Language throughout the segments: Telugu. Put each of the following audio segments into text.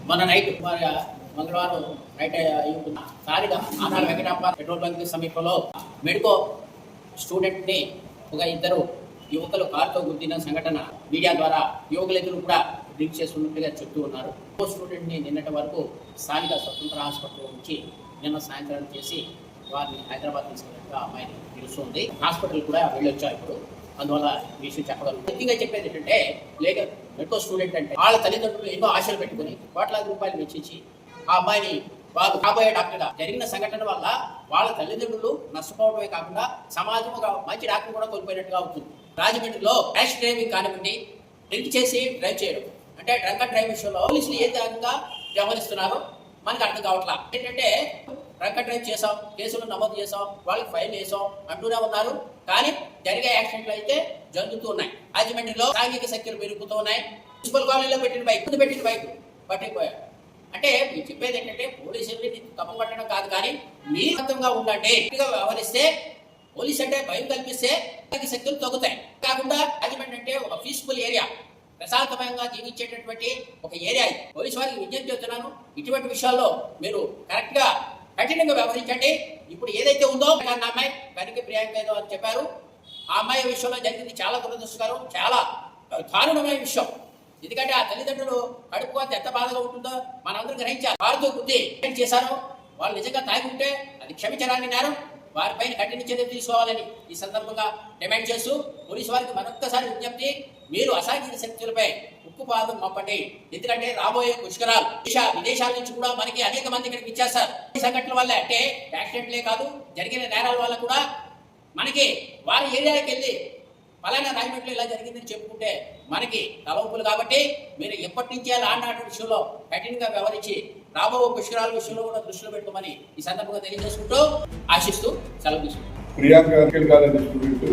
మొన్న నైట్ మంగళవారం నైట్ స్థానిక ఆనాడు వెంకటాప పెట్రోల్ బంక్ సమీపంలో మెడికో స్టూడెంట్ని ఒక ఇద్దరు యువకులు కారుతో గుద్దిన సంఘటన మీడియా ద్వారా యువకులిద్దరు కూడా డ్రింక్ చేస్తున్నట్టుగా చెప్తూ ఉన్నారు. స్టూడెంట్ని నిన్నటి వరకు స్థానిక స్వతంత్ర హాస్పిటల్ నుంచి నిన్న సాయంత్రం చేసి వారిని హైదరాబాద్ తీసుకెళ్ళినట్టుగా అమ్మాయిని తెలుస్తుంది. హాస్పిటల్ కూడా వెళ్ళొచ్చా ఇప్పుడు, అందువల్ల ఈ విషయం చెప్పగలరు. ముఖ్యంగా చెప్పేది ఏంటంటే లేక మెట్రో స్టూడెంట్ అంటే వాళ్ళ తల్లిదండ్రులు ఎన్నో ఆశలు పెట్టుకుని కోట్లాది రూపాయలు వెచ్చించి ఆ అమ్మాయిని వారు కాబోయే డాక్టర్గా జరిగిన సంఘటన వల్ల వాళ్ళ తల్లిదండ్రులు నష్టపోవడమే కాకుండా సమాజం ఒక మంచి డాక్టర్ కూడా కోల్పోయినట్టుగా అవుతుంది. రాజమండ్రిలో ర్యాష్ డ్రైవింగ్ కానివ్వండి, డ్రింక్ చేసి డ్రైవ్ చేయడం అంటే డ్రంక్ అండ్ డ్రైవ్ విషయంలో పోలీసులు ఏ విధంగా వ్యవహరిస్తున్నారో మనకు అర్థం కావట్లా. ఏంటంటే డ్రంక్ అండ్ డ్రైవ్ చేసాం, కేసులు నమోదు చేసాం, వాళ్ళకి ఫైల్ వేసాం అంటూనే ఉన్నారు. కానీ జరిగే యాక్సిడెంట్లు అయితే జరుగుతూ ఉన్నాయి. రాజమండ్రిలో సాంఘిక శక్తులు పెరుగుతూ ఉన్నాయి. మున్సిపల్ కాలనీలో పెట్టిన బైక్ పట్టిపోయారు. అంటే మీరు చెప్పేది ఏంటంటే పోలీసుల్ని తప్పు పట్టడం కాదు, కానీ మీరు మొత్తంగా ఉండండి. వ్యవహరిస్తే పోలీస్ అంటే భయం కల్పిస్తే శక్తులు తగ్గుతాయి. కాకుండా రాజమండ్రి అంటే ఒక పీస్ఫుల్ ఏరియా, ప్రశాంతమయంగా జీవించేటటువంటి ఒక ఏరియా. పోలీసు వారికి విజ్ఞప్తి చేస్తున్నాను, ఇటువంటి విషయాల్లో మీరు కరెక్ట్ గా కఠినంగా వ్యవహరించండి. ఇప్పుడు ఏదైతే ఉందో అమ్మాయి కనికి ప్రియాంక ఏదో అని చెప్పారు, ఆ అమ్మాయి విషయంలో జరిగింది చాలా దురదృష్టకరం, చాలా దారుణమైన విషయం. ఎందుకంటే ఆ తల్లిదండ్రులు కడుపుకోతే ఎంత బాధగా ఉంటుందో మనందరూ గ్రహించాలి. వారితో బుద్ధి ఏం చేశారో వాళ్ళు నిజంగా తాగి ఉంటే అది క్షమించడానికి నేరం, వారిపైన కఠిన చర్యలు తీసుకోవాలని ఈ సందర్భంగా డిమాండ్ చేస్తూ పోలీసు వారికి మరొక్కసారి విజ్ఞప్తి, మీరు అసాంఘిక శక్తులపై ఉక్కుపాదం మోపండి. ఎందుకంటే రాబోయే పుష్కరాలు విదేశాల నుంచి కూడా మనకి అనేక మంది ఇక్కడికి ఇచ్చేస్తారు. ఈ సంఘటనల వల్ల అంటే యాక్సిడెంట్లే కాదు, జరిగిన నేరాల వల్ల కూడా మనకి వారి ఏరియాకి వెళ్ళి పలానా రాజమండ్రిలో ఇలా జరిగిందని చెప్పుకుంటే మనకి తలవంపులు. కాబట్టి మీరు ఎప్పటి నుంచే లాండ్ ఆర్డర్ విషయంలో కఠినంగా వ్యవహరించి రాబో పుష్కరాల విషయంలో కూడా దృష్టిలో పెట్టుకోమని ఈ సందర్భంగా తెలియజేసుకుంటూ ఆశిస్తూ సెలవు తీసుకుంటాం. Priyanka college student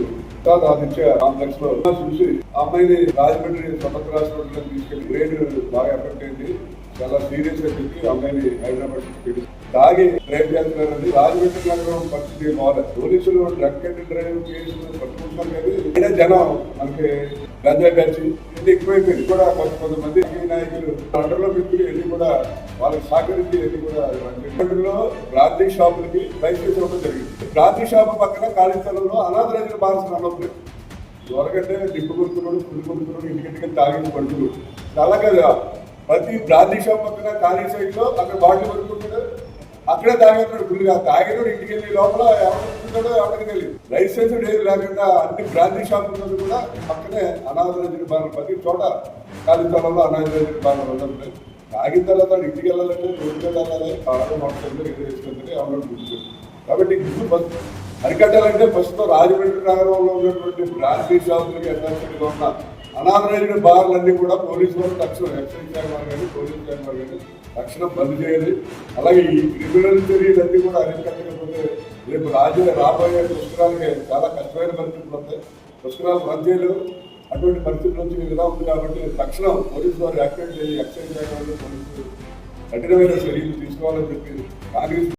Aditya complex లో చూసి అమ్మాయిని రాజమండ్రి స్వతంత్ర హాస్పిటల్లో తీసుకెళ్లి గ్రేడ్ బాగా ఎఫెక్ట్ అయింది. చాలా సీరియస్ గా చెప్పి అమ్మాయిని హైదరాబాద్ తీసుకెళ్ళి తాగి డ్రైవ్ చేస్తున్నారని రాజమండ్రి నగరం పరిస్థితి బాగాలేదు. పోలీసులు డ్రంక్ అండ్ డ్రైవ్ కేసులు పట్టుకుంటున్నారు కానీ జనం మనకి గంజాయి బ్యాచ్ ఇది ఎక్కువైపోయింది. కూడా కొంతమంది నాయకులు అండర్లో పెట్టుకుని వెళ్ళి కూడా వాళ్ళకి సహకరించి వెళ్ళి కూడా రాజమండ్రిలో రాత్రి షాపులకి లైసెన్స్ ఇవ్వడం జరిగింది. రాత్రి షాపు పక్కన ఖాళీ స్థలంలో అనాథ రైతుల బాలసిన అమ్మలేదు. దొరకంటే దిప్పు కొడుతున్నాడు, పులి కొడుతున్నాడు, ఇంటికి తాగి పడుతున్నాడు. అలాగే ప్రతి బ్రాందీ షాప్ పక్కన ఖాళీ సైడ్ లో అక్కడ బాటిల్ కొనుక్కుంటాడు, అక్కడే తాగేస్తున్నాడు. ఫుల్గా తాగినాడు, ఇంటికి వెళ్ళి లోపల ఎవరు ఎవరికి తెలియదు. లైసెన్స్ ఏది లేకుండా అన్ని బ్రాందీ షాపులు కూడా పక్కనే అనాథ రైతుల బాగా ప్రతి చోట ఖాళీ స్థలంలో అనాథ రైతుల బాగా ఉండదు. తాగిన తర్వాత ఇంటికి వెళ్ళాలంటే రోడ్డు వెళ్ళాలి, ఆటో మోటార్లు ఏదో వేసుకుంటే ఎవరు గుర్తుంది. కాబట్టి గుర్తు అరికట్టాలంటే ప్రస్తుతం రాజమండ్రి నగరంలో ఉన్నటువంటి బ్రాందీ షాపులకి ఎన్ఆర్సీగా ఉన్న అనాథ రైతుల బార్లన్నీ కూడా పోలీసు వారు తక్షణం ఎక్సైజ్ శాఖ వారు కానీ పోలీసు శాఖ వారు కానీ తక్షణం బంద్ చేయాలి. అలాగే ఈ క్రిమినల్ చర్యలన్నీ కూడా అరికట్టకపోతే రేపు రాబోయే పుష్కరాలకి చాలా కష్టమైన పరిస్థితులు వస్తాయి. పుష్కరాలు రద్దు చేయలేవు. అటువంటి పరిస్థితుల నుంచి ఇలా ఉంది. కాబట్టి తక్షణం పోలీసు వారు యాక్టివేట్ చేసి ఎక్సైజ్ శాఖ వారు పోలీసులు కఠినమైన చర్యలు తీసుకోవాలని చెప్పి కాంగ్రెస్